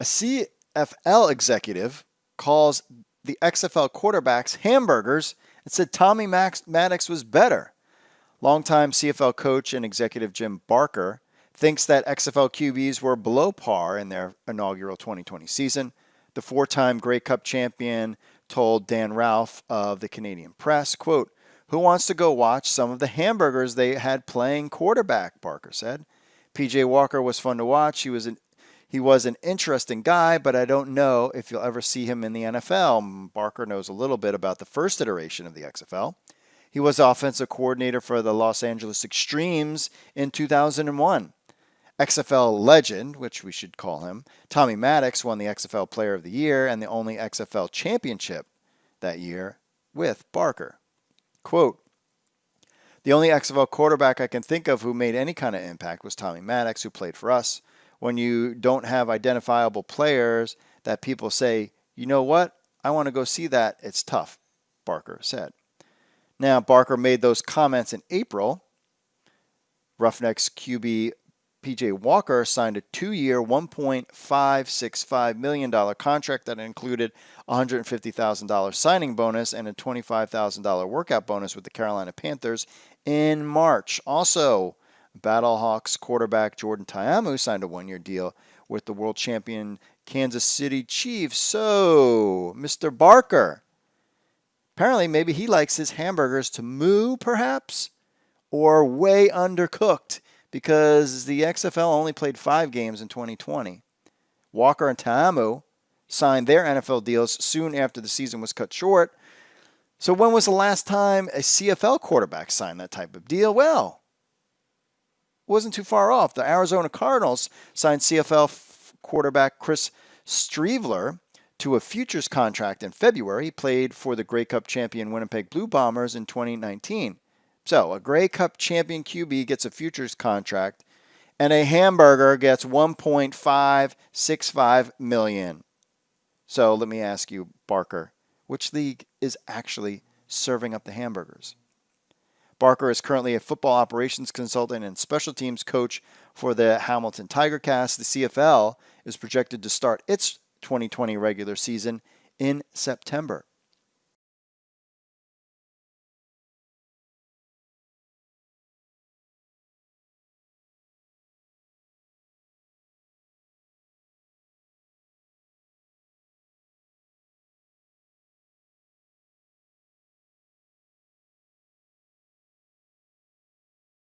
A CFL executive calls the XFL quarterbacks hamburgers and said Tommy Maddox was better. Longtime CFL coach and executive Jim Barker thinks that XFL QBs were below par in their inaugural 2020 season. The four-time Grey Cup champion told Dan Ralph of the Canadian Press, quote, "Who wants to go watch some of the hamburgers they had playing quarterback," Barker said. PJ Walker was fun to watch. He was an interesting guy, but I don't know if you'll ever see him in the NFL. Barker knows a little bit about the first iteration of the XFL. He was offensive coordinator for the Los Angeles Extremes in 2001. XFL legend, which we should call him, Tommy Maddox won the XFL Player of the Year and the only XFL championship that year with Barker. Quote, "The only XFL quarterback I can think of who made any kind of impact was Tommy Maddox, who played for us. When you don't have identifiable players that people say, you know what, I want to go see that, it's tough," Barker said. Now, Barker made those comments in April. Roughnecks QB PJ Walker signed a 2-year, $1.565 million contract that included a $150,000 signing bonus and a $25,000 workout bonus with the Carolina Panthers in March. Also, Battlehawks quarterback Jordan Ta'amu signed a 1-year deal with the world champion Kansas City Chiefs. So, Mr. Barker, apparently maybe he likes his hamburgers to moo, perhaps, or way undercooked, because the XFL only played 5 games in 2020. Walker and Ta'amu signed their NFL deals soon after the season was cut short. So when was the last time a CFL quarterback signed that type of deal? Well, it wasn't too far off. The Arizona Cardinals signed CFL quarterback Chris Streveler to a futures contract in February. He played for the Grey Cup champion Winnipeg Blue Bombers in 2019. So a Grey Cup champion QB gets a futures contract, and a hamburger gets $1.565 million. So let me ask you, Barker, which league is actually serving up the hamburgers? Barker is currently a football operations consultant and special teams coach for the Hamilton Tiger Cats. The CFL is projected to start its 2020 regular season in September.